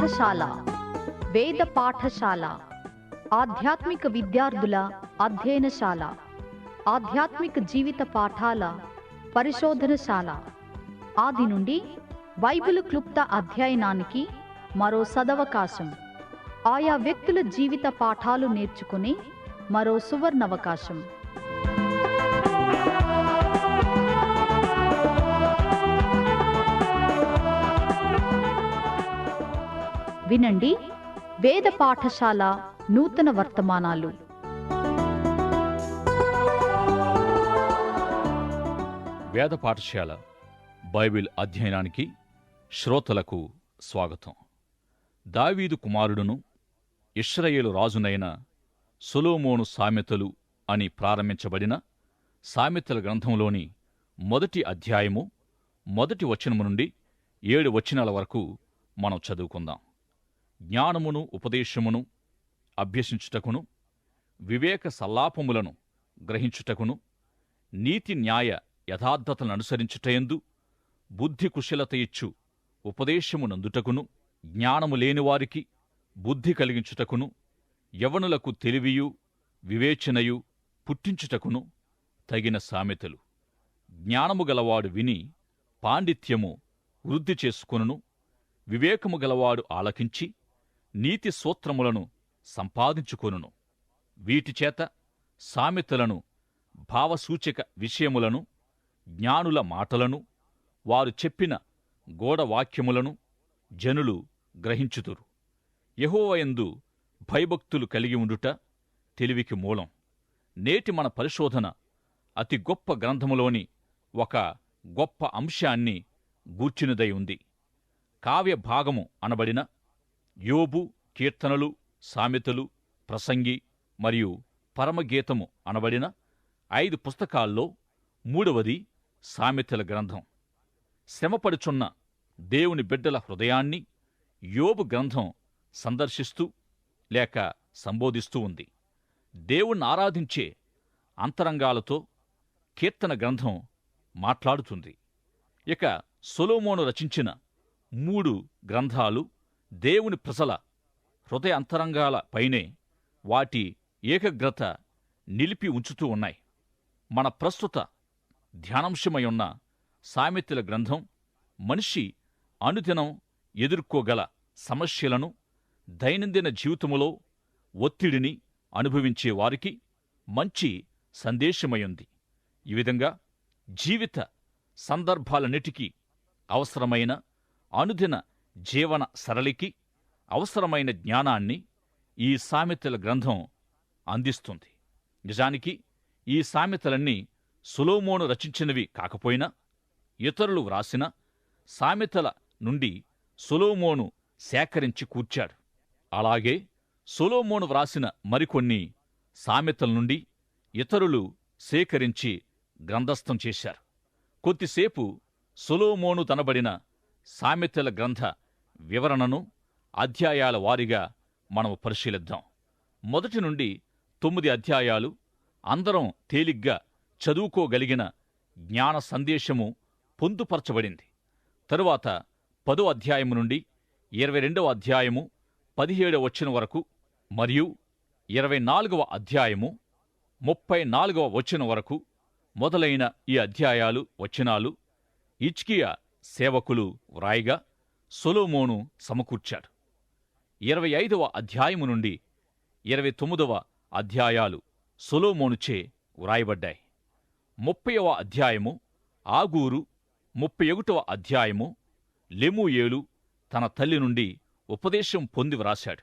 పాఠశాల వేద పాఠశాల ఆధ్యాత్మిక విద్యార్థుల అధ్యయనశాల ఆధ్యాత్మిక జీవిత పాఠాల పరిశోధనశాల ఆది నుండి బైబిలు క్లుప్త అధ్యయనానికి మరో సదవకాశం. ఆయా వ్యక్తుల జీవిత పాఠాలు నేర్చుకునే మరో సువర్ణవకాశం. వినండి వేద పాఠశాల నూతన వర్తమానాలు. వేద పాఠశాల బైబిల్ అధ్యయనానికి శ్రోతలకు స్వాగతం. దావీదు కుమారుడును ఇశ్రాయేలు రాజునైన సొలొమోను సామెతలు అని ప్రారంభించబడిన సామెతల గ్రంథంలోని మొదటి అధ్యాయము మొదటి వచనము నుండి 7 వచనాల వరకు మనం చదువుకుందాం. జ్ఞానమును ఉపదేశమును అభ్యసించుటకును, వివేక సల్లాపములను గ్రహించుటకును, నీతి న్యాయ యథార్థతలను అనుసరించుటయందు బుద్ధి కుశలత ఇచ్చు ఉపదేశమునందుటకును, జ్ఞానము లేనివారికి బుద్ధి కలిగించుటకును, యవనులకు తెలివియు వివేచనయు పుట్టించుటకును తగిన సామెతలు. జ్ఞానము గలవాడు విని పాండిత్యము వృద్ధి చేసుకొనును, వివేకము గలవాడు ఆలకించి నీతి సూత్రములను సంపాదించుకొనును. వీటిచేత సామెతలను, భావసూచక విషయములను, జ్ఞానుల మాటలను, వారు చెప్పిన గోడవాక్యములను జనులు గ్రహించుదురు. యెహోవాయందు భయభక్తులు కలిగి ఉండుట తెలివికి మూలం. నేటి మన పరిశోధన అతి గొప్ప గ్రంథములోని ఒక గొప్ప అంశాన్ని గూర్చినదై ఉంది. కావ్య భాగము అనబడిన యోబు, కీర్తనలు, సామెతలు, ప్రసంగి మరియు పరమగీతము అనబడిన 5 పుస్తకాల్లో 3వది సామెతల గ్రంథం. శ్రమపడుచున్న దేవుని బిడ్డల హృదయాన్ని యోబు గ్రంథం సందర్శిస్తూ లేక సంబోధిస్తూ ఉంది. దేవుణ్ణి ఆరాధించే అంతరంగాలతో కీర్తన గ్రంథం మాట్లాడుతుంది. ఇక సొలొమోను రచించిన 3 గ్రంథాలు దేవుని ప్రజల హృదయ అంతరంగాల పైనే వాటి ఏకాగ్రత నిలిపి ఉంచుతూ ఉన్నాయి. మన ప్రస్తుత ధ్యానాంశమై ఉన్న సామెతల గ్రంథం మనిషి అనుదినం ఎదుర్కోగల సమస్యలను, దైనందిన జీవితములో ఒత్తిడిని అనుభవించే వారికి మంచి సందేశమయుంది. ఈ విధంగా జీవిత సందర్భాలన్నిటికీ అవసరమైన అనుదిన జీవన సరళికి అవసరమైన జ్ఞానాన్ని ఈ సామెతల గ్రంథం అందిస్తుంది. నిజానికి ఈ సామెతలన్నీ సొలొమోను రచించినవి కాకపోయినా ఇతరులు వ్రాసిన సామెతల నుండి సొలొమోను సేకరించి కూర్చాడు. అలాగే సొలొమోను వ్రాసిన మరికొన్ని సామెతల నుండి ఇతరులు సేకరించి గ్రంథస్థం చేశారు. కొద్దిసేపు సొలొమోను తనబడిన సామెతల గ్రంథ వివరణను అధ్యాయాల వారీగా మనము పరిశీలిద్దాం. 1 నుండి 9 అధ్యాయాలు అందరం తేలిగ్గా చదువుకోగలిగిన జ్ఞాన సందేశము పొందుపరచబడింది. తరువాత 10వ అధ్యాయము నుండి 22వ అధ్యాయము 17వ వచనం వరకు మరియు 24వ అధ్యాయము 34వ వచనం వరకు మొదలైన ఈ అధ్యాయాలు వచనాలు హిజ్కియా సేవకులు వ్రాయిగా సొలొమోను సమకూర్చాడు. 25వ అధ్యాయము నుండి 29వ అధ్యాయాలు సొలొమోనుచే వ్రాయబడ్డాయి. 30వ అధ్యాయము ఆగూరు, 31వ అధ్యాయము లెమూయేలు తన తల్లి నుండి ఉపదేశం పొంది వ్రాశాడు.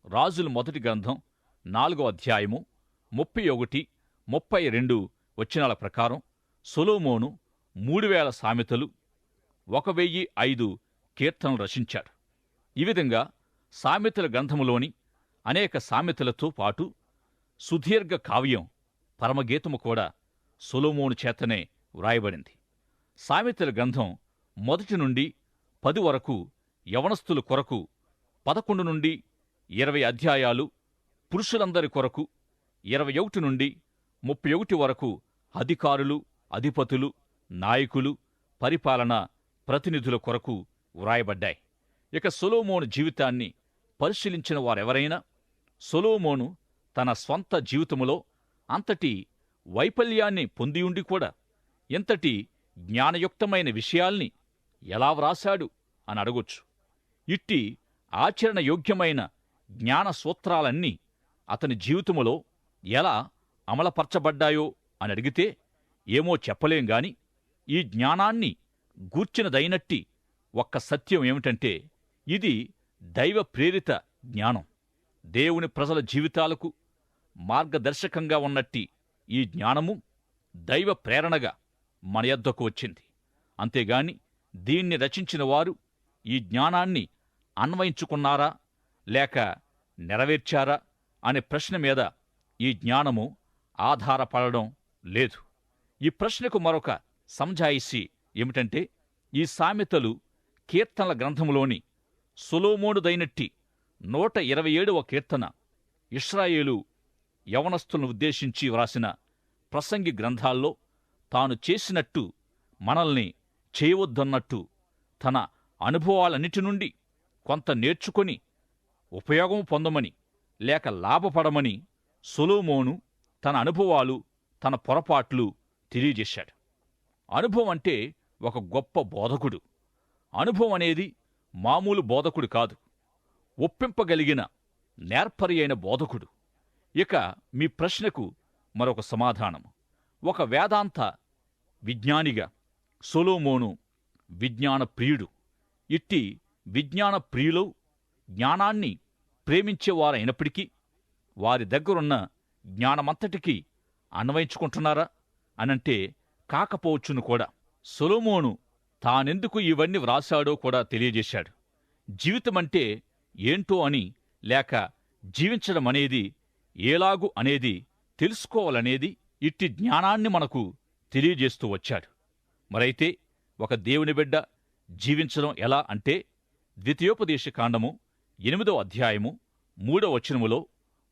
రాజుల మొదటి గ్రంథం 4వ అధ్యాయము 31, 32 వచనాల ప్రకారం సొలొమోను 3000 సామెతలు, 1005 కీర్తనలు రచించాడు. ఈ విధంగా సామెతల గ్రంథములోని అనేక సామెతలతో పాటు సుదీర్ఘ కావ్యం పరమగీతము కూడా సొలొమోను చేతనే వ్రాయబడింది. సామెతల గ్రంథం 1 నుండి 10 వరకు యవనస్తుల కొరకు, 11 నుండి 20 అధ్యాయాలు పురుషులందరి కొరకు, 21 నుండి 31 వరకు అధికారులు, అధిపతులు, నాయకులు, పరిపాలన ప్రతినిధుల కొరకు వ్రాయబడ్డాయి. ఇక సొలొమోను జీవితాన్ని పరిశీలించిన వారెవరైనా సొలొమోను తన స్వంత జీవితములో అంతటి వైఫల్యాన్ని పొందియుండి కూడా ఎంతటి జ్ఞానయుక్తమైన విషయాల్ని ఎలా వ్రాశాడు అని అడగొచ్చు. ఇట్టి ఆచరణయోగ్యమైన జ్ఞాన సూత్రాలన్నీ అతని జీవితములో ఎలా అమలపరచబడ్డాయో అని అడిగితే ఏమో చెప్పలేం గాని ఈ జ్ఞానాన్ని గూర్చినదైనట్టి ఒక్క సత్యం ఏమిటంటే ఇది దైవ ప్రేరిత జ్ఞానం. దేవుని ప్రజల జీవితాలకు మార్గదర్శకంగా ఉన్నట్టి ఈ జ్ఞానము దైవ ప్రేరణగా మన యొద్దకు వచ్చింది. అంతేగాని దీన్ని రచించిన వారు ఈ జ్ఞానాన్ని అన్వయించుకున్నారా లేక నెరవేర్చారా అనే ప్రశ్న మీద ఈ జ్ఞానము ఆధారపడడం లేదు. ఈ ప్రశ్నకు మరొక సంజాయిషి ఏమిటంటే ఈ సామెతలు కీర్తనల గ్రంథములోని సొలొమోనుదైనట్టి 127వ కీర్తన ఇశ్రాయేలు యవనస్తులను ఉద్దేశించి వ్రాసిన ప్రసంగి గ్రంథాల్లో తాను చేసినట్టు మనల్ని చేయవద్దన్నట్టు తన అనుభవాలన్నిటి నుండి కొంత నేర్చుకొని ఉపయోగం పొందమని లేక లాభపడమని సొలొమోను తన అనుభవాలు తన పొరపాట్లు తెలియజేశాడు. అనుభవం అంటే ఒక గొప్ప బోధకుడు. అనుభవం అనేది మామూలు బోధకుడు కాదు, ఒప్పింపగలిగిన నేర్పరి అయిన బోధకుడు. ఇక మీ ప్రశ్నకు మరొక సమాధానం. ఒక వేదాంత విజ్ఞానిగా సొలొమోను విజ్ఞాన ప్రియుడు. ఇట్టి విజ్ఞాన ప్రియులు జ్ఞానాన్ని ప్రేమించేవారైనప్పటికీ వారి దగ్గరున్న జ్ఞానమంతటికీ అన్వయించుకుంటున్నారా అనంటే కాకపోవచ్చును కూడా. సొలొమోను తానెందుకు ఇవన్నీ వ్రాశాడో కూడా తెలియజేశాడు. జీవితమంటే ఏంటో అని లేక జీవించడమనేది ఏలాగు అనేది తెలుసుకోవాలనేది ఇట్టి జ్ఞానాన్ని మనకు తెలియజేస్తూ వచ్చాడు. మరైతే ఒక దేవుని బిడ్డ జీవించడం ఎలా అంటే ద్వితీయోపదేశకాండము 8వ అధ్యాయము 3వ వచనములో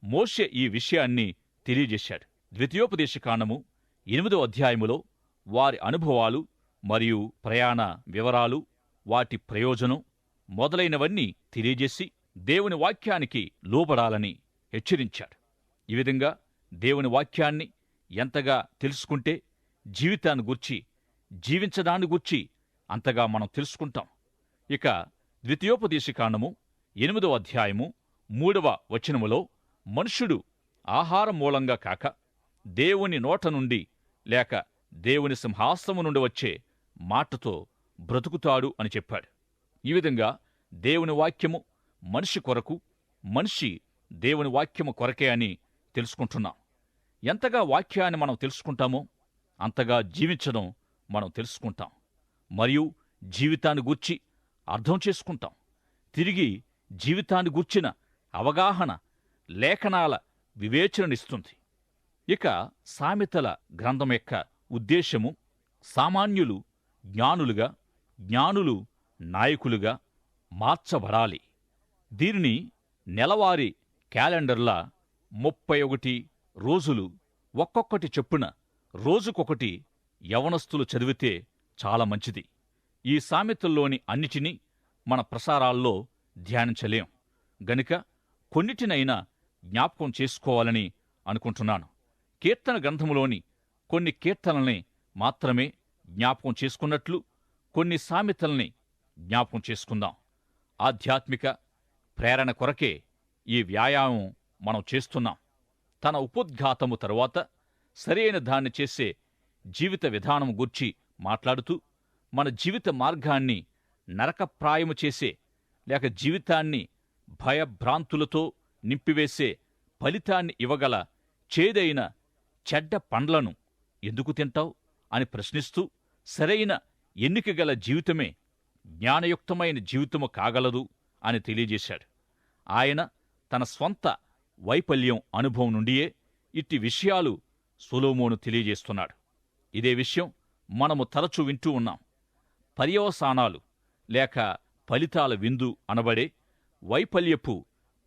మోషే ఈ విషయాన్ని తెలియజేశాడు. ద్వితీయోపదేశకాండము 8వ అధ్యాయములో వారి అనుభవాలు మరియు ప్రయాణ వివరాలు, వాటి ప్రయోజనం మొదలైనవన్నీ తెలియజేసి దేవుని వాక్యానికి లోబడాలని హెచ్చరించాడు. ఈ విధంగా దేవుని వాక్యాన్ని ఎంతగా తెలుసుకుంటే జీవితాన్ని గూర్చి, జీవించడాన్ని గూర్చి అంతగా మనం తెలుసుకుంటాం. ఇక ద్వితీయోపదేశకాండము 8వ అధ్యాయము 3వ వచనములో మనుష్యుడు ఆహారం మూలంగా కాక దేవుని నోట నుండి లేక దేవుని సింహాసనము నుండి వచ్చే మాటతో బ్రతుకుతాడు అని చెప్పాడు. ఈ విధంగా దేవుని వాక్యము మనిషి కొరకు, మనిషి దేవుని వాక్యము కొరకే అని తెలుసుకుంటున్నాం. ఎంతగా వాక్యాన్ని మనం తెలుసుకుంటామో అంతగా జీవించడం మనం తెలుసుకుంటాం మరియు జీవితాన్ని గూర్చి అర్థం చేసుకుంటాం. తిరిగి జీవితాన్ని గూర్చిన అవగాహన లేఖనాల వివేచననిస్తుంది. ఇక సామెతల గ్రంథం యొక్క ఉద్దేశము సామాన్యులు జ్ఞానులుగా, జ్ఞానులు నాయకులుగా మార్చబడాలి. దీనిని నెలవారీ క్యాలెండర్లా 31 రోజులు ఒక్కొక్కటి చొప్పున రోజుకొకటి యవనస్తులు చదివితే చాలా మంచిది. ఈ సామెతల్లోని అన్నిటినీ మన ప్రసారాల్లో ధ్యానించలేం గనుక కొన్నిటినైనా జ్ఞాపకం చేసుకోవాలని అనుకుంటున్నాను. కీర్తన గ్రంథములోని కొన్ని కీర్తనల్ని మాత్రమే జ్ఞాపకం చేసుకున్నట్లు కొన్ని సామెతల్ని జ్ఞాపకం చేసుకుందాం. ఆధ్యాత్మిక ప్రేరణ కొరకే ఈ వ్యాయామం మనం చేస్తున్నాం. తన ఉపోద్ఘాతము తరువాత సరైన దాన్ని చేసే జీవిత విధానం గూర్చి మాట్లాడుతూ మన జీవిత మార్గాన్ని నరకప్రాయము చేసే లేక జీవితాన్ని భయభ్రాంతులతో నింపివేసే ఫలితాన్ని ఇవ్వగల చేదైన చెడ్డ పండ్లను ఎందుకు తింటావు అని ప్రశ్నిస్తూ సరైన ఎన్నిక గల జీవితమే జ్ఞానయుక్తమైన జీవితము కాగలదు అని తెలియజేశాడు. ఆయన తన స్వంత వైఫల్యం అనుభవం నుండియే ఇట్టి విషయాలు సొలొమోను తెలియజేస్తున్నాడు. ఇదే విషయం మనము తరచూ వింటూ ఉన్నాం. పర్యవసానాలు లేక ఫలితాల విందు అనబడే వైఫల్యపు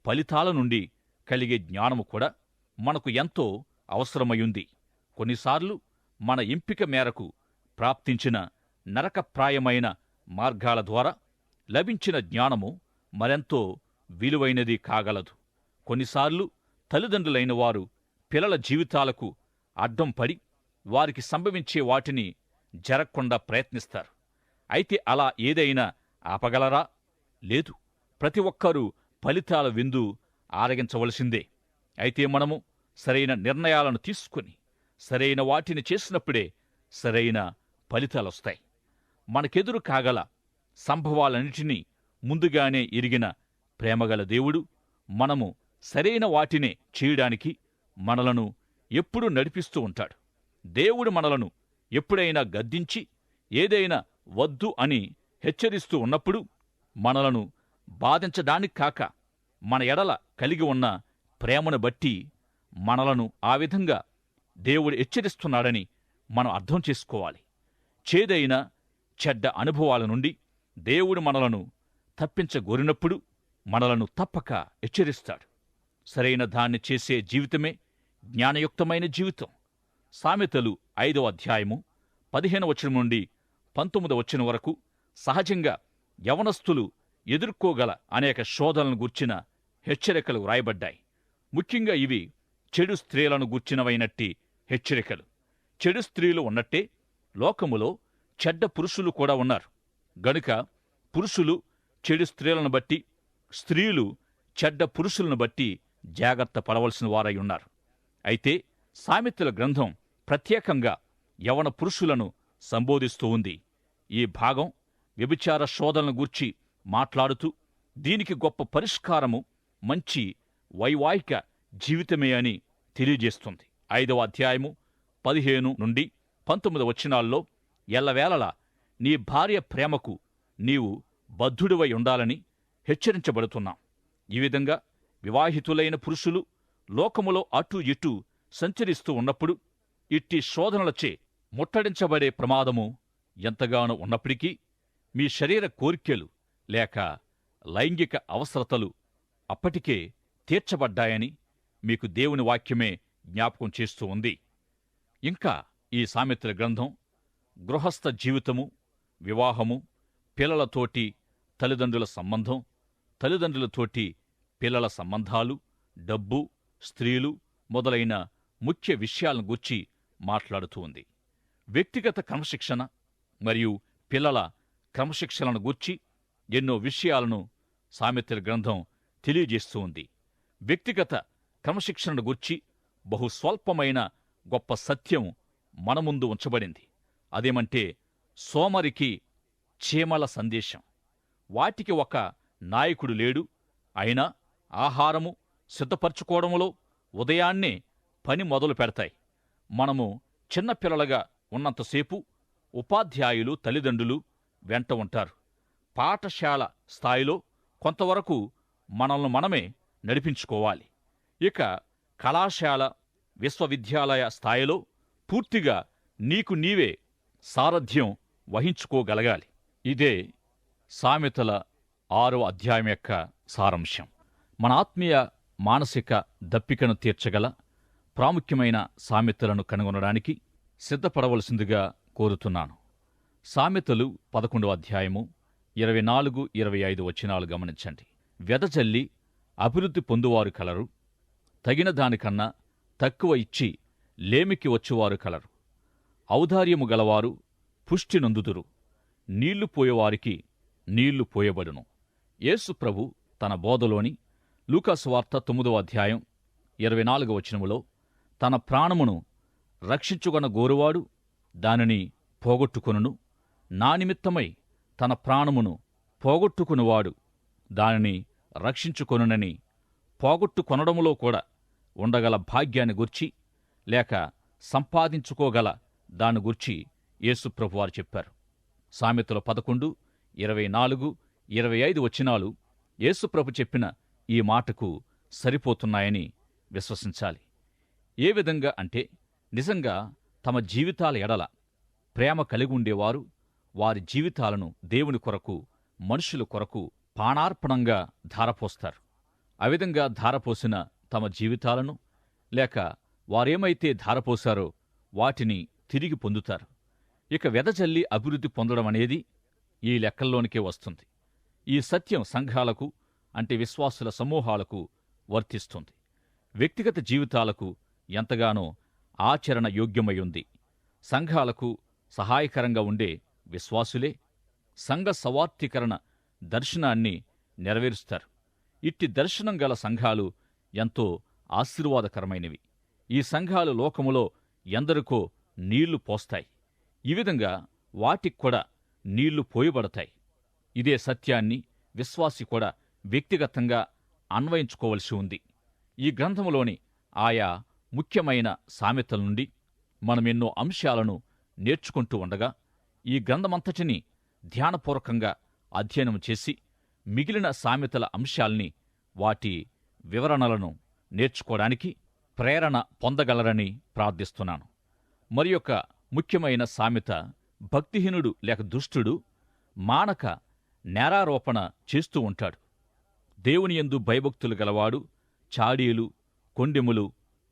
ఫలితాల నుండి కలిగే జ్ఞానము కూడా మనకు ఎంతో అవసరమయ్యుంది. కొన్నిసార్లు మన ఎంపిక మేరకు ప్రాప్తించిన నరకప్రాయమైన మార్గాల ద్వారా లభించిన జ్ఞానము మరెంతో విలువైనది కాగలదు. కొన్నిసార్లు తల్లిదండ్రులైన వారు పిల్లల జీవితాలకు అడ్డం పడి వారికి సంభవించే వాటిని జరగకుండా ప్రయత్నిస్తారు. అయితే అలా ఏదైనా ఆపగలరా? లేదు. ప్రతి ఒక్కరూ ఫలితాల విందు ఆరగించవలసిందే. అయితే మనము సరైన నిర్ణయాలను తీసుకుని సరైన వాటిని చేసినప్పుడే సరైన ఫలితాలొస్తాయి. మనకెదురు కాగల సంభవాలన్నిటినీ ముందుగానే ఎరిగిన ప్రేమగల దేవుడు మనము సరైన వాటినే చేయడానికి మనలను ఎప్పుడూ నడిపిస్తూ ఉంటాడు. దేవుడు మనలను ఎప్పుడైనా గద్దించి ఏదైనా వద్దు అని హెచ్చరిస్తూ ఉన్నప్పుడు మనలను బాధించడానికి కాక మన ఎడల కలిగి ఉన్న ప్రేమను బట్టి మనలను ఆ విధంగా దేవుడు హెచ్చరిస్తున్నాడని మనం అర్థం చేసుకోవాలి. చేదైన చెడ్డ అనుభవాల నుండి దేవుడు మనలను తప్పించగోరినప్పుడు మనలను తప్పక హెచ్చరిస్తాడు. సరైన దాన్ని చేసే జీవితమే జ్ఞానయుక్తమైన జీవితం. సామెతలు 5వ అధ్యాయము 15వ వచనం నుండి 19వ వచనం వరకు సహజంగా యవనస్తులు ఎదుర్కోగల అనేక శోధనలను గూర్చిన హెచ్చరికలు వ్రాయబడ్డాయి. ముఖ్యంగా ఇవి చెడు స్త్రీలను గూర్చినవైనట్టి హెచ్చరికలు. చెడు స్త్రీలు ఉన్నట్టే లోకములో చెడ్డ పురుషులు కూడా ఉన్నారు. గనుక పురుషులు చెడు స్త్రీలను బట్టి, స్త్రీలు చెడ్డ పురుషులను బట్టి జాగ్రత్త పడవలసిన వారై ఉన్నారు. అయితే సామెతల గ్రంథం ప్రత్యేకంగా యవన పురుషులను సంబోధిస్తూ ఉంది. ఈ భాగం వ్యభిచార శోధనను గూర్చి మాట్లాడుతూ దీనికి గొప్ప పరిష్కారము మంచి వైవాహిక జీవితమే అని తెలియజేస్తుంది. 5వ అధ్యాయము 15 నుండి 19 వచనాల్లో ఎల్లవేళలా నీ భార్య ప్రేమకు నీవు బద్ధుడివై ఉండాలని హెచ్చరించబడుతున్నాం. ఈ విధంగా వివాహితులైన పురుషులు లోకములో అటూ ఇటూ సంచరిస్తూ ఉన్నప్పుడు ఇట్టి శోధనలచే ముట్టడించబడే ప్రమాదము ఎంతగానో ఉన్నప్పటికీ మీ శరీర కోరికలు లేక లైంగిక అవసరతలు అప్పటికే తీర్చబడ్డాయని మీకు దేవుని వాక్యమే జ్ఞాపకం చేస్తూ ఉంది. ఇంకా ఈ సామెతల గ్రంథం గృహస్థ జీవితము, వివాహము, పిల్లలతోటి తల్లిదండ్రుల సంబంధం, తల్లిదండ్రులతోటి పిల్లల సంబంధాలు, డబ్బు, స్త్రీలు మొదలైన ముఖ్య విషయాలను గూర్చి మాట్లాడుతూ ఉంది. వ్యక్తిగత క్రమశిక్షణ మరియు పిల్లల క్రమశిక్షణను గూర్చి ఎన్నో విషయాలను సామెతల గ్రంథం తెలియజేస్తూ ఉంది. వ్యక్తిగత క్రమశిక్షణను గూర్చి బహు స్వల్పమైన గొప్ప సత్యం మన ముందు ఉంచబడింది. అదేమంటే సోమరికి చీమల సందేశం. వాటికి ఒక నాయకుడు లేడు, అయినా ఆహారము సిద్ధపరచుకోవడంలో ఉదయాన్నే పని మొదలు పెడతాయి. మనము చిన్నపిల్లలుగా ఉన్నంతసేపు ఉపాధ్యాయులు, తల్లిదండ్రులు వెంట ఉంటారు. పాఠశాల స్థాయిలో కొంతవరకు మనల్ని మనమే నడిపించుకోవాలి. ఇక కళాశాల, విశ్వవిద్యాలయ స్థాయిలో పూర్తిగా నీకు నీవే సారథ్యం వహించుకోగలగాలి. ఇదే సామెతల 6వ అధ్యాయం యొక్క సారాంశం. మన ఆత్మీయ మానసిక దప్పికను తీర్చగల ప్రాముఖ్యమైన సామెతలను కనుగొనడానికి సిద్ధపడవలసిందిగా కోరుతున్నాను. సామెతలు 11వ అధ్యాయము 24, 25 వచనాలు గమనించండి. వెదజల్లి అభివృద్ధి పొందువారు కలరు, తగిన దానికన్నా తక్కువ ఇచ్చి లేమికి వచ్చువారు కలరు. ఔదార్యము గలవారు పుష్టి నొందుదురు, నీళ్లు పోయేవారికి నీళ్లు పోయబడును. యేసు ప్రభు తన బోధలోని లూకాసువార్త 9వ అధ్యాయం 24వ వచనములో తన ప్రాణమును రక్షించుకొన గోరువాడు దానిని పోగొట్టుకొనును, నా నిమిత్తమై తన ప్రాణమును పోగొట్టుకునివాడు దానిని రక్షించుకొనునని పోగొట్టుకొనడములో కూడా ఉండగల భాగ్యాన్ని గూర్చి లేక సంపాదించుకోగల దాని గూర్చి యేసుప్రభువారు చెప్పారు. సామెతల 11, 24, 25 వచనాలు యేసుప్రభు చెప్పిన ఈ మాటకు సరిపోతున్నాయని విశ్వసించాలి. ఏ విధంగా అంటే నిజంగా తమ జీవితాల ఎడల ప్రేమ కలిగి ఉండేవారు వారి జీవితాలను దేవుని కొరకు, మనుషుల కొరకు పానార్పణంగా ధారపోస్తారు. ఆ విధంగా ధారపోసిన తమ జీవితాలను లేక వారేమైతే ధారపోశారో వాటిని తిరిగి పొందుతారు. ఇక వెదజల్లి అభివృద్ధి పొందడం అనేది ఈ లెక్కల్లోనికే వస్తుంది. ఈ సత్యం సంఘాలకు, అంటే విశ్వాసుల సమూహాలకు వర్తిస్తుంది. వ్యక్తిగత జీవితాలకు ఎంతగానో ఆచరణ యోగ్యమై ఉంది. సంఘాలకు సహాయకరంగా ఉండే విశ్వాసులే సంఘ సవార్థీకరణ దర్శనాన్ని నెరవేరుస్తారు. ఇట్టి దర్శనం గల సంఘాలు ఎంతో ఆశీర్వాదకరమైనవి. ఈ సంఘాలు లోకములో ఎందరికో నీళ్లు పోస్తాయి. ఈ విధంగా వాటికి కూడా నీళ్లు పోయబడతాయి. ఇదే సత్యాన్ని విశ్వాసి కూడా వ్యక్తిగతంగా అన్వయించుకోవలసి ఉంది. ఈ గ్రంథములోని ఆయా ముఖ్యమైన సామెతల నుండి మనమెన్నో అంశాలను నేర్చుకుంటూ ఉండగా, ఈ గ్రంథమంతటినీ ధ్యానపూర్వకంగా అధ్యయనం చేసి మిగిలిన సామెతల అంశాల్ని, వాటి వివరణలను నేర్చుకోవడానికి ప్రేరణ పొందగలరని ప్రార్థిస్తున్నాను. మరి యొక్క ముఖ్యమైన సామెత, భక్తిహీనుడు లేక దుష్టుడు మానక నేరారోపణ చేస్తూ ఉంటాడు. దేవుని యందు భయభక్తులు గలవాడు చాడీలు, కొండెములు,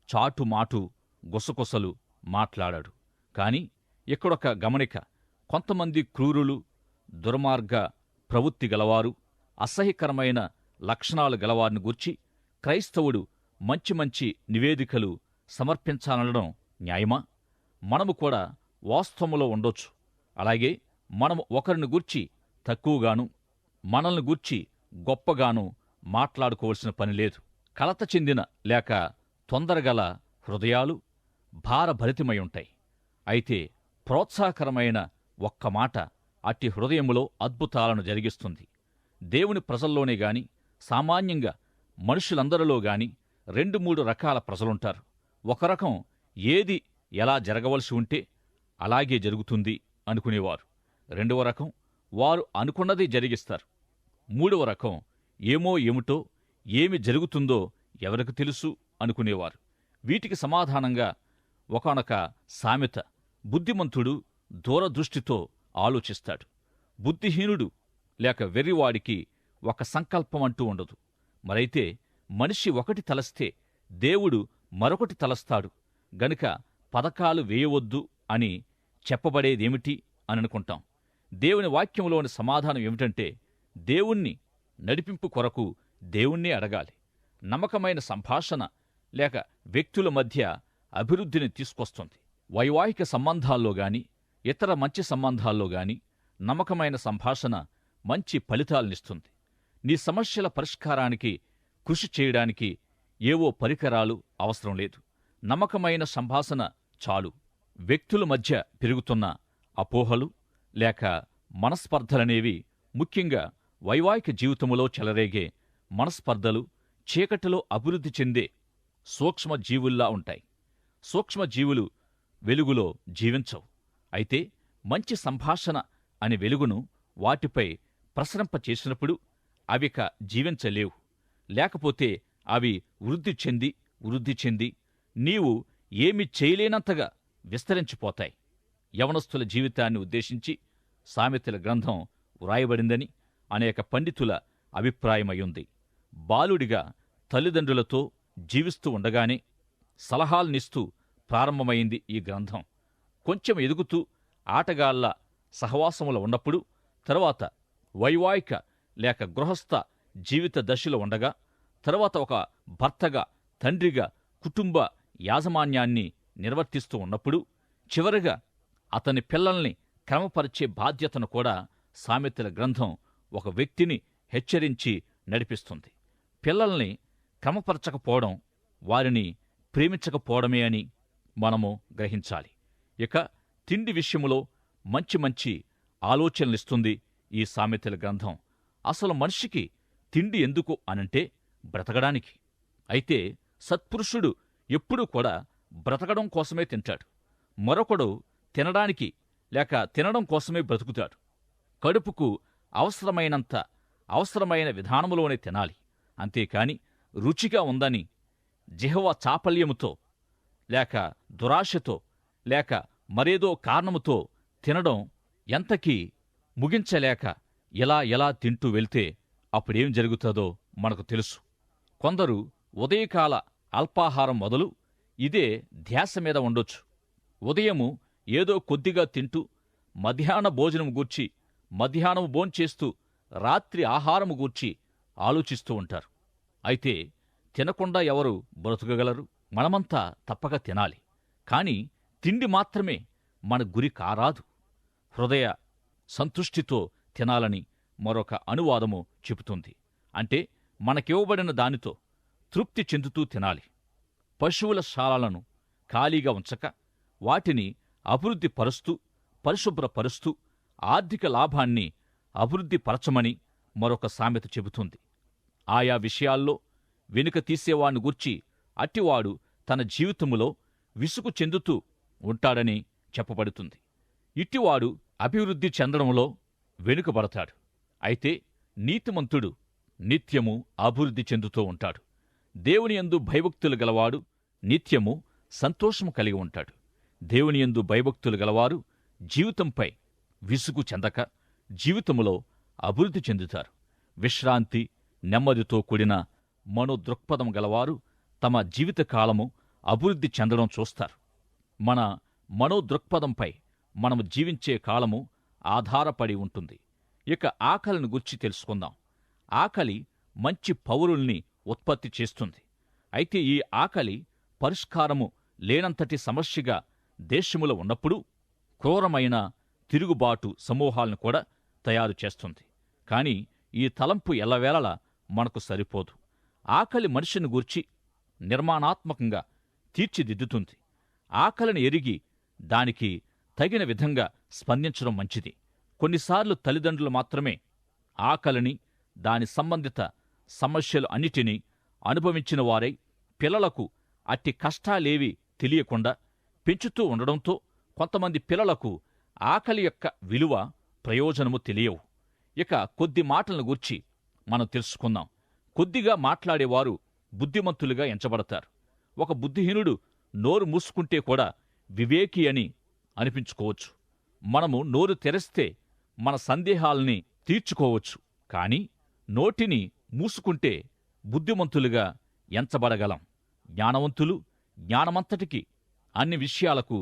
చాటుమాటు, గుసగుసలు మాట్లాడాడు. కాని ఇక్కడొక గమనిక, కొంతమంది క్రూరులు, దుర్మార్గ ప్రవృత్తి గలవారు, అసహ్యకరమైన లక్షణాలు గలవారిని గూర్చి క్రైస్తవుడు మంచి మంచి నివేదికలు సమర్పించాలనడం న్యాయమా? మనము కూడా వాస్తవములో ఉండొచ్చు. అలాగే మనము ఒకరిని గూర్చి తక్కువగాను, మనల్ని గూర్చి గొప్పగాను మాట్లాడుకోవలసిన పని లేదు. కలత చెందిన లేక తొందరగల హృదయాలు భారభరితమై ఉంటాయి. అయితే ప్రోత్సాహకరమైన ఒక్క మాట అట్టి హృదయములో అద్భుతాలను జరిగిస్తుంది. దేవుని ప్రజల్లోనే గాని, సామాన్యంగా మనుషులందరిలో గాని 2-3 రకాల ప్రజలుంటారు. ఒక రకం ఏది ఎలా జరగవలసి ఉంటే అలాగే జరుగుతుంది అనుకునేవారు. 2వ రకం వారు అనుకున్నది జరిగిస్తారు. 3వ రకం ఏమో ఏమిటో, ఏమి జరుగుతుందో ఎవరికి తెలుసు అనుకునేవారు. వీటికి సమాధానంగా ఒకానొక సామెత, బుద్ధిమంతుడు దూరదృష్టితో ఆలోచిస్తాడు, బుద్ధిహీనుడు లేక వెర్రివాడికి ఒక సంకల్పం అంటూ ఉండదు. మరైతే మనిషి ఒకటి తలస్తే దేవుడు మరొకటి తలస్తాడు గనుక పథకాలు వేయవద్దు అని చెప్పబడేదేమిటి అని అనుకుంటాం. దేవుని వాక్యంలోని సమాధానం ఏమిటంటే, దేవుణ్ణి నడిపింపు కొరకు దేవుణ్ణే అడగాలి. నమ్మకమైన సంభాషణ లేక వ్యక్తుల మధ్య అభివృద్ధిని తీసుకొస్తుంది. వైవాహిక సంబంధాల్లో గాని, ఇతర మంచి సంబంధాల్లో గాని నమ్మకమైన సంభాషణ మంచి ఫలితాలనిస్తుంది. నీ సమస్యల పరిష్కారానికి కృషి చేయడానికి ఏవో పరికరాలు అవసరం లేదు. నమ్మకమైన సంభాషణ చాలు. వ్యక్తుల మధ్య పెరుగుతున్న అపోహలు లేక మనస్పర్ధలనేవి, ముఖ్యంగా వైవాహిక జీవితంలో చెలరేగే మనస్పర్ధలు, చీకటిలో అభివృద్ధి చెందే సూక్ష్మజీవుల్లా ఉంటాయి. సూక్ష్మజీవులు వెలుగులో జీవించవు. అయితే మంచి సంభాషణ అనే వెలుగును వాటిపై ప్రసరింపచేసినప్పుడు అవిక జీవించలేవు. లేకపోతే అవి వృద్ధి చెంది నీవు ఏమి చేయలేనంతగా విస్తరించిపోతాయి. యవనస్తుల జీవితాన్ని ఉద్దేశించి సామెతల గ్రంథం వ్రాయబడిందని అనేక పండితుల అభిప్రాయమయ్యుంది. బాలుడిగా తల్లిదండ్రులతో జీవిస్తూ ఉండగానే సలహాలనిస్తూ ప్రారంభమైంది ఈ గ్రంథం. కొంచెం ఎదుగుతూ ఆటగాళ్ల సహవాసములో ఉన్నప్పుడు, తరువాత వైవాహిక లేక గృహస్థ జీవిత దశలో ఉండగా, తరువాత ఒక భర్తగా, తండ్రిగా కుటుంబ యాజమాన్యాన్ని నిర్వర్తిస్తూ ఉన్నప్పుడు, చివరగా అతని పిల్లల్ని క్రమపరిచే బాధ్యతను కూడా సామెతల గ్రంథం ఒక వ్యక్తిని హెచ్చరించి నడిపిస్తుంది. పిల్లల్ని క్రమపరచకపోవడం వారిని ప్రేమించకపోవడమే అని మనము గ్రహించాలి. ఇక తిండి విషయములో మంచి మంచి ఆలోచనలిస్తుంది ఈ సామెతల గ్రంథం. అసలు మనిషికి తిండి ఎందుకు అనంటే బ్రతకడానికి. అయితే సత్పురుషుడు ఎప్పుడూ కూడా బ్రతకడం కోసమే తింటాడు. మరొకడు తినడానికి లేక తినడం కోసమే బ్రతుకుతాడు. కడుపుకు అవసరమైన విధానములోనే తినాలి. అంతేకాని రుచిగా ఉందని జిహ్వ చాపల్యముతో లేక దురాశతో లేక మరేదో కారణముతో తినడం ఎంతకీ ముగించలేక ఎలా తింటూ వెళ్తే అప్పుడేం జరుగుతుందో మనకు తెలుసు. కొందరు ఉదయకాల అల్పాహారం మొదలు ఇదే ధ్యాస మీద ఉండొచ్చు. ఉదయము ఏదో కొద్దిగా తింటూ మధ్యాహ్న భోజనం గూర్చి, మధ్యాహ్నం భోంచేస్తూ రాత్రి ఆహారము గూర్చి ఆలోచిస్తూ ఉంటారు. అయితే తినకుండా ఎవరు బ్రతుకగలరు? మనమంతా తప్పక తినాలి. కాని తిండి మాత్రమే మన గురి కారాదు. హృదయ సంతుష్టితో తినాలని మరొక అనువాదము చెబుతుంది. అంటే మనకివ్వబడిన దానితో తృప్తి చెందుతూ తినాలి. పశువుల శాలలను ఖాళీగా ఉంచక వాటిని అభివృద్ధి పరుస్తూ, పరిశుభ్రపరుస్తూ ఆర్థిక లాభాన్ని అభివృద్ధి పరచమని మరొక సామెత చెబుతుంది. ఆయా విషయాల్లో వెనుక తీసేవాణ్ణి గూర్చి అట్టివాడు తన జీవితములో విసుగు చెందుతూ ఉంటాడని చెప్పబడుతుంది. ఇట్టివాడు అభివృద్ధి చెందడంలో వెనుకబడతాడు. అయితే నీతిమంతుడు నిత్యము అభివృద్ధి చెందుతూ ఉంటాడు. దేవుని యందు భయభక్తులు గలవాడు నిత్యము సంతోషము కలిగి ఉంటాడు. దేవుని యందు భయభక్తులు గలవారు జీవితంపై విసుగు చెందక జీవితములో అభివృద్ధి చెందుతారు. విశ్రాంతి, నెమ్మదితో కూడిన మనోదృక్పథం గలవారు తమ జీవితకాలము అభివృద్ధి చెందడం చూస్తారు. మన మనోదృక్పథంపై మనము జీవించే కాలము ఆధారపడి ఉంటుంది. ఇక ఆకలిని గురించి తెలుసుకుందాం. ఆకలి మంచి పౌరుల్ని ఉత్పత్తి చేస్తుంది. అయితే ఈ ఆకలి పరిష్కారము లేనంతటి సమస్యగా దేశములో ఉన్నప్పుడు క్రూరమైన తిరుగుబాటు సమూహాలను కూడా తయారు చేస్తుంది. కాని ఈ తలంపు ఎల్లవేళలా మనకు సరిపోదు. ఆకలి మనిషిని గూర్చి నిర్మాణాత్మకంగా తీర్చిదిద్దుతుంది. ఆకలిని ఎరిగి దానికి తగిన విధంగా స్పందించడం మంచిది. కొన్నిసార్లు తల్లిదండ్రులు మాత్రమే ఆకలిని, దాని సంబంధిత సమస్యలు అన్నిటినీ అనుభవించిన వారై పిల్లలకు అట్టి కష్టాలేవీ తెలియకుండా పెంచుతూ ఉండడంతో కొంతమంది పిల్లలకు ఆకలి యొక్క విలువ, ప్రయోజనము తెలియవు. ఇక కొద్ది మాటలను గూర్చి మనం తెలుసుకుందాం. కొద్దిగా మాట్లాడేవారు బుద్ధిమంతులుగా ఎంచబడతారు. ఒక బుద్ధిహీనుడు నోరు మూసుకుంటే కూడా వివేకి అని అనిపించుకోవచ్చు. మనము నోరు తెరిస్తే మన సందేహాల్ని తీర్చుకోవచ్చు. కాని నోటిని మూసుకుంటే బుద్ధిమంతులుగా ఎంచబడగలం. జ్ఞానవంతులు జ్ఞానమంతటికి అన్ని విషయాలకు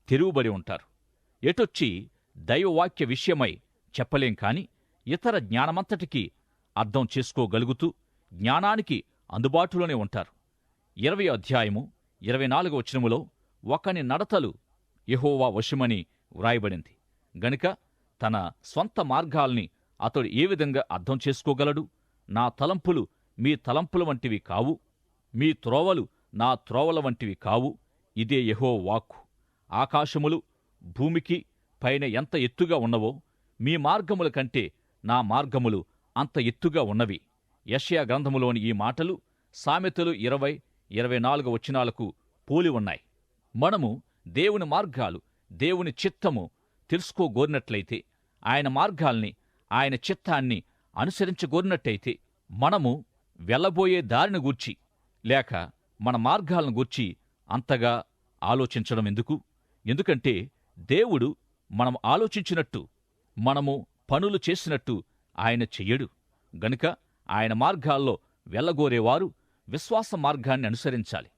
తెరువుబడి ఉంటారు. ఎటొచ్చి దైవవాక్య విషయమై చెప్పలేం కాని ఇతర జ్ఞానమంతటికీ అర్థం చేసుకోగలుగుతూ జ్ఞానానికి అందుబాటులోనే ఉంటారు. 20వ అధ్యాయము 24వ వచనములో ఒకని నడతలు యెహోవా వశమని వ్రాయబడింది గనుక తన స్వంత మార్గాల్ని అతడు ఏ విధంగా అర్థం చేసుకోగలడు? నా తలంపులు మీ తలంపుల వంటివి కావు, మీ త్రోవలు నా త్రోవల వంటివి కావు. ఇదే యెహోవా వాక్కు. ఆకాశములు భూమికి పైన ఎంత ఎత్తుగా ఉన్నవో మీ మార్గముల కంటే నా మార్గములు అంత ఎత్తుగా ఉన్నవి. యెషయా గ్రంథములోని ఈ మాటలు సామెతలు 20-24 వచనాలకు పోలి ఉన్నాయి. మనము దేవుని మార్గాలు, దేవుని చిత్తము తెలుసుకోగోరినట్లయితే, ఆయన మార్గాల్ని, ఆయన చిత్తాన్ని అనుసరించగోరినట్టయితే, మనము వెళ్ళబోయే దారిని గూర్చి లేక మన మార్గాలను గూర్చి అంతగా ఆలోచించడం ఎందుకు? ఎందుకంటే దేవుడు మనం ఆలోచించినట్టు, మనము పనులు చేసినట్టు ఆయన చెయ్యడు. గనుక ఆయన మార్గాల్లో వెళ్ళగోరేవారు విశ్వాస మార్గాన్ని అనుసరించాలి.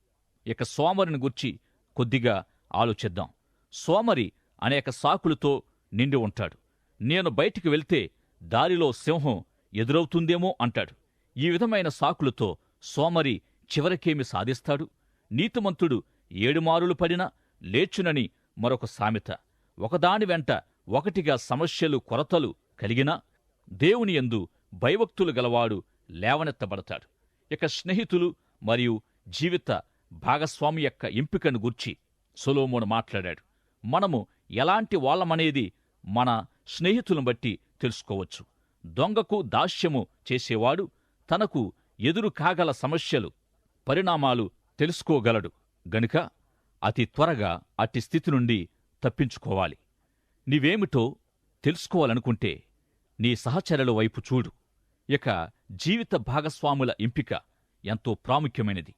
ఇక సోమరిని గూర్చి కొద్దిగా ఆలోచిద్దాం. సోమరి అనేక సాకులతో నిండి ఉంటాడు. నేను బయటికి వెళ్తే దారిలో సింహం ఎదురవుతుందేమో అంటాడు. ఈ విధమైన సాకులతో సోమరి చివరికేమి సాధిస్తాడు? నీతిమంతుడు 7 మారులు పడినా లేచునని మరొక సామెత. ఒకదాని వెంట ఒకటిగా సమస్యలు, కొరతలు కలిగినా దేవుని యందు భయభక్తులు గలవాడు లేవనెత్తబడతాడు. ఇక స్నేహితులు మరియు జీవిత భాగస్వామి యొక్క ఎంపికను గూర్చి సొలొమోను మాట్లాడాడు. మనము ఎలాంటి వాళ్ళమనేది మన స్నేహితులను బట్టి తెలుసుకోవచ్చు. దొంగకు దాస్యము చేసేవాడు తనకు ఎదురు కాగల సమస్యలు, పరిణామాలు తెలుసుకోగలడు. గనుక అతి త్వరగా అట్టి స్థితి నుండి తప్పించుకోవాలి. నీవేమిటో తెలుసుకోవాలనుకుంటే నీ సహచరుల వైపు చూడు. ఇక జీవిత భాగస్వాముల ఎంపిక ఎంతో ప్రాముఖ్యమైనది.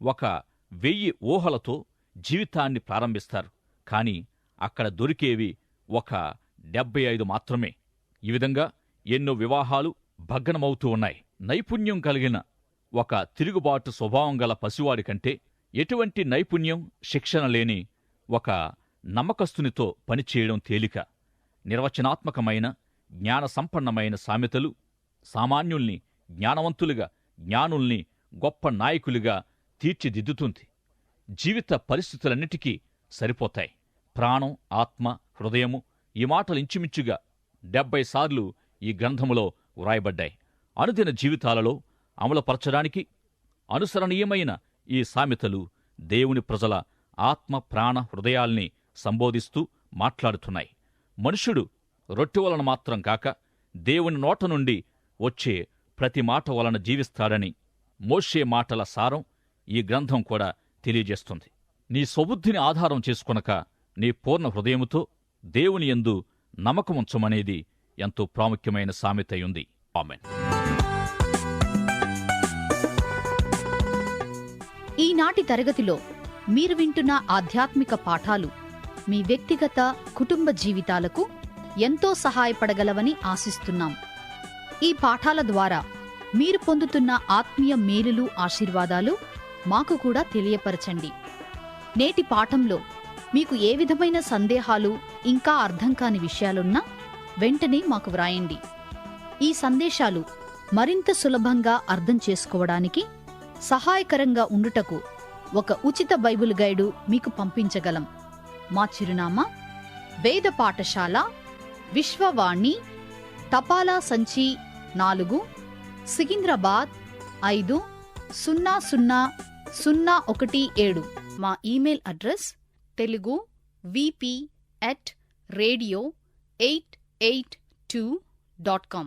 1000 ఊహలతో జీవితాన్ని ప్రారంభిస్తారు. కాని అక్కడ దొరికేవి 75 మాత్రమే. ఈ విధంగా ఎన్నో వివాహాలు భగ్నమవుతూ ఉన్నాయి. నైపుణ్యం కలిగిన ఒక తిరుగుబాటు స్వభావం గల పసివాడి కంటే ఎటువంటి నైపుణ్యం, శిక్షణ లేని ఒక నమ్మకస్తునితో పనిచేయడం తేలిక. నిర్వచనాత్మకమైన, జ్ఞాన సంపన్నమైన సామెతలు సామాన్యుల్ని జ్ఞానవంతులుగా, జ్ఞానుల్ని గొప్ప నాయకులుగా తీర్చిదిద్దుతుంది. జీవిత పరిస్థితులన్నిటికీ సరిపోతాయి. ప్రాణం, ఆత్మ, హృదయము ఈ మాటలు ఇంచుమించుగా 70 సార్లు ఈ గ్రంథములో వ్రాయబడ్డాయి. అనుదిన జీవితాలలో అమలుపరచడానికి అనుసరణీయమైన ఈ సామెతలు దేవుని ప్రజల ఆత్మ, ప్రాణ, హృదయాల్ని సంబోధిస్తూ మాట్లాడుతున్నాయి. మనుష్యుడు రొట్టె వలన మాత్రం కాక దేవుని నోట నుండి వచ్చే ప్రతి మాట వలన జీవిస్తాడని మోషే మాటల సారం ఈ గ్రంథం కూడా తెలియజేస్తుంది. నీ స్వబుద్ధిని ఆధారం చేసుకొనక నీ పూర్ణ హృదయముతో దేవుని యందు నమ్మకముంచమనేది ఎంతో ప్రాముఖ్యమైన సామెతయుంది. ఆమేన్. ఈనాటి తరగతిలో మీరు వింటున్న ఆధ్యాత్మిక పాఠాలు మీ వ్యక్తిగత, కుటుంబ జీవితాలకు ఎంతో సహాయపడగలవని ఆశిస్తున్నాం. ఈ పాఠాల ద్వారా మీరు పొందుతున్న ఆత్మీయ మేలులు, ఆశీర్వాదాలు మాకు కూడా తెలియపరచండి. నేటి పాఠంలో మీకు ఏ విధమైన సందేహాలు, ఇంకా అర్థం కాని విషయాలున్నా వెంటనే మాకు వ్రాయండి. ఈ సందేశాలు మరింత సులభంగా అర్థం చేసుకోవడానికి సహాయకరంగా ఉండుటకు ఒక ఉచిత బైబిల్ గైడు మీకు పంపించగలం. మా చిరునామా: వేద పాఠశాల, విశ్వవాణి, తపాలా సంచి 4, సికింద్రాబాద్ 500017. మా ఇమెయిల్ అడ్రస్ telugu@radio882.com.